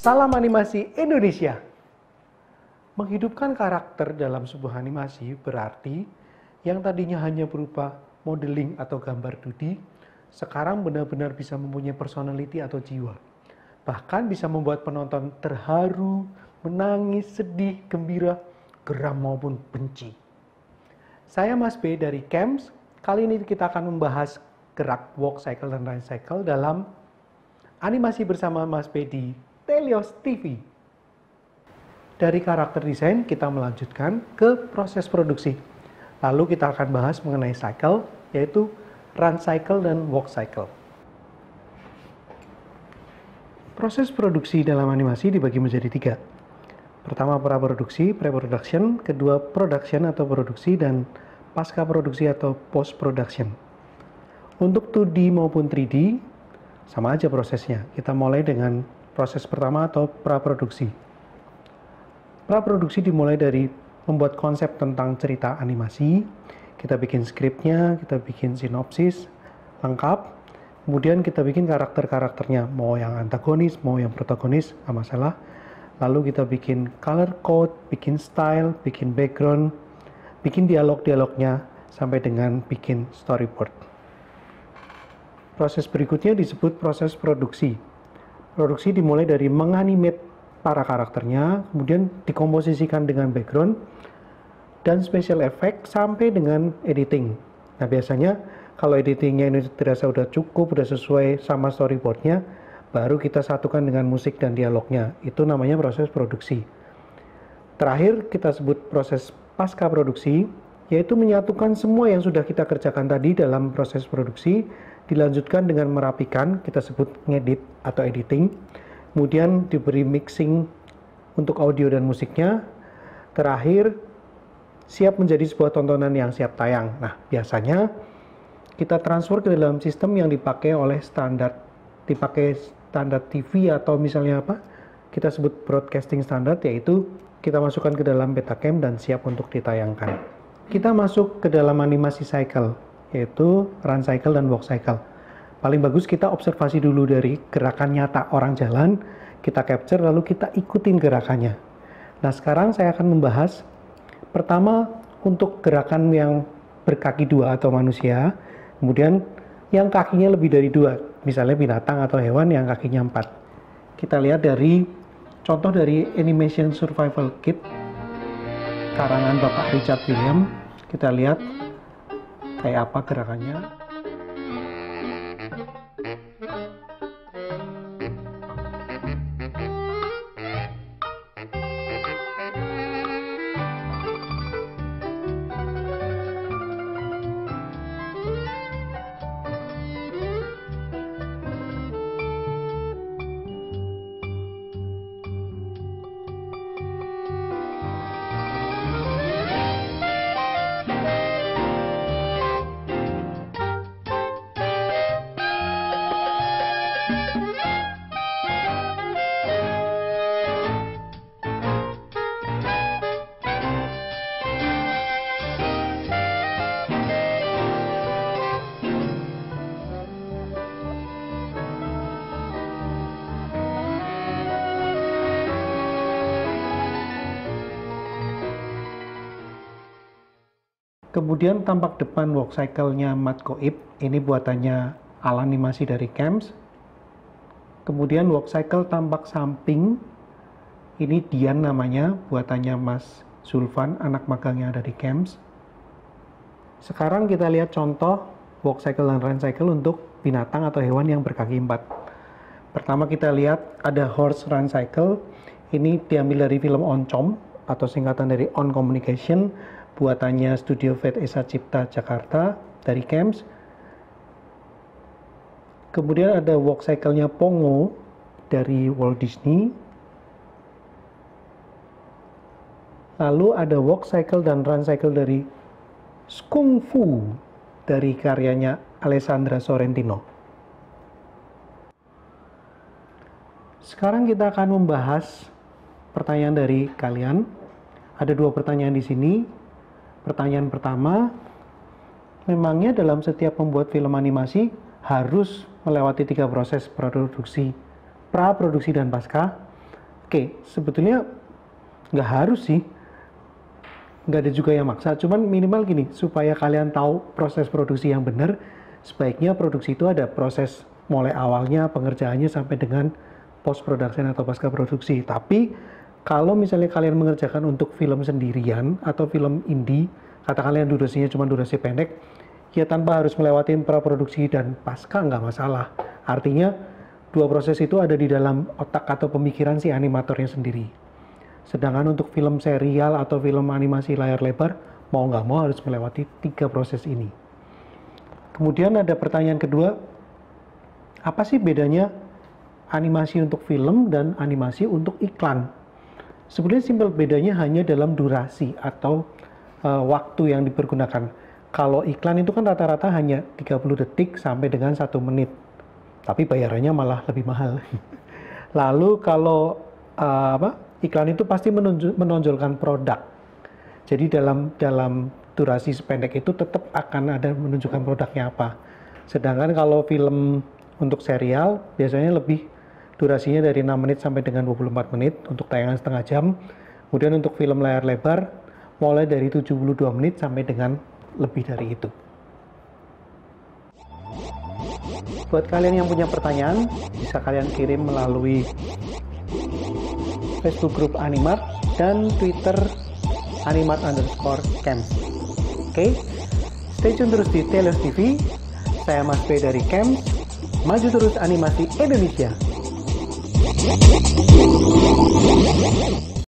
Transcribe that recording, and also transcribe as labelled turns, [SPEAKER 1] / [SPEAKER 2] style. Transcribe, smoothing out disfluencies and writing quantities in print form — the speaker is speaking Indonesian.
[SPEAKER 1] Salam animasi Indonesia. Menghidupkan karakter dalam sebuah animasi berarti yang tadinya hanya berupa modeling atau gambar 2D, sekarang benar-benar bisa mempunyai personality atau jiwa. Bahkan bisa membuat penonton terharu, menangis, sedih, gembira, geram maupun benci. Saya Mas B dari CAMS. Kali ini kita akan membahas gerak walk cycle dan run cycle dalam animasi bersama Mas B di Telios TV. Dari karakter desain kita melanjutkan ke proses produksi. Lalu kita akan bahas mengenai cycle, yaitu run cycle dan walk cycle. Proses produksi dalam animasi dibagi menjadi 3. Pertama praproduksi, pre-production, kedua production atau produksi, dan pasca produksi atau post production. Untuk 2D maupun 3D sama aja prosesnya. Kita mulai dengan proses pertama atau praproduksi. Praproduksi dimulai dari membuat konsep tentang cerita animasi, kita bikin skripnya, kita bikin sinopsis lengkap, kemudian kita bikin karakter-karakternya, mau yang antagonis, mau yang protagonis, nggak masalah. Lalu kita bikin color code, bikin style, bikin background, bikin dialog-dialognya, sampai dengan bikin storyboard. Proses berikutnya disebut proses produksi. Produksi dimulai dari menganimate para karakternya, kemudian dikomposisikan dengan background dan special effect sampai dengan editing. Nah biasanya kalau editingnya ini dirasa udah cukup, udah sesuai sama storyboardnya, baru kita satukan dengan musik dan dialognya. Itu namanya proses produksi. Terakhir kita sebut proses pasca produksi, yaitu menyatukan semua yang sudah kita kerjakan tadi dalam proses produksi, dilanjutkan dengan merapikan, kita sebut ngedit atau editing. Kemudian diberi mixing untuk audio dan musiknya. Terakhir, siap menjadi sebuah tontonan yang siap tayang. Nah, biasanya kita transfer ke dalam sistem yang dipakai standar TV atau misalnya apa? Kita sebut broadcasting standard, yaitu kita masukkan ke dalam Betacam dan siap untuk ditayangkan. Kita masuk ke dalam animasi cycle, yaitu run cycle dan walk cycle. Paling bagus kita observasi dulu dari gerakan nyata orang jalan, kita capture lalu kita ikutin gerakannya. Nah sekarang saya akan membahas pertama untuk gerakan yang berkaki 2 atau manusia, kemudian yang kakinya lebih dari 2, misalnya binatang atau hewan yang kakinya 4. Kita lihat dari contoh dari Animation Survival Kit karangan Bapak Richard William. Kita lihat kayak apa gerakannya. Kemudian tampak depan walk cycle-nya Matt Koip, ini buatannya ala animasi dari CAMS. Kemudian walk cycle tampak samping, ini Dian namanya, buatannya Mas Zulfan, anak magang yang ada di CAMS. Sekarang kita lihat contoh walk cycle dan run cycle untuk binatang atau hewan yang berkaki 4. Pertama kita lihat ada horse run cycle, ini diambil dari film Oncom atau singkatan dari On Communication, buatannya Studio Vet Esa Cipta Jakarta dari CAMS. Kemudian ada walk cycle-nya Pongo dari Walt Disney. Lalu ada walk cycle dan run cycle dari Kung Fu dari karyanya Alessandra Sorrentino. Sekarang kita akan membahas pertanyaan dari kalian. Ada 2 pertanyaan di sini. Pertanyaan pertama, memangnya dalam setiap membuat film animasi harus melewati 3 proses produksi, pra-produksi dan pasca? Oke, sebetulnya nggak harus sih, nggak ada juga yang maksa, cuman minimal gini, supaya kalian tahu proses produksi yang benar, sebaiknya produksi itu ada proses mulai awalnya, pengerjaannya sampai dengan post production atau pasca produksi. Tapi kalau misalnya kalian mengerjakan untuk film sendirian atau film indie, kata kalian durasinya cuma durasi pendek, ya tanpa harus melewati praproduksi dan pasca nggak masalah. Artinya dua proses itu ada di dalam otak atau pemikiran si animatornya sendiri. Sedangkan untuk film serial atau film animasi layar lebar, mau nggak mau harus melewati 3 proses ini. Kemudian ada pertanyaan kedua, apa sih bedanya animasi untuk film dan animasi untuk iklan? Sebenarnya simpel, bedanya hanya dalam durasi atau waktu yang dipergunakan. Kalau iklan itu kan rata-rata hanya 30 detik sampai dengan 1 menit. Tapi bayarannya malah lebih mahal. Lalu kalau iklan itu pasti menonjolkan produk. Jadi dalam durasi sependek itu tetap akan ada menunjukkan produknya apa. Sedangkan kalau film untuk serial biasanya lebih durasinya dari 6 menit sampai dengan 24 menit untuk tayangan setengah jam. Kemudian untuk film layar lebar mulai dari 72 menit sampai dengan lebih dari itu. Buat kalian yang punya pertanyaan, bisa kalian kirim melalui Facebook grup Animart dan Twitter @animart_camps. Oke, stay tune terus di Telos TV. Saya Mas P dari Camps. Maju terus animasi Indonesia.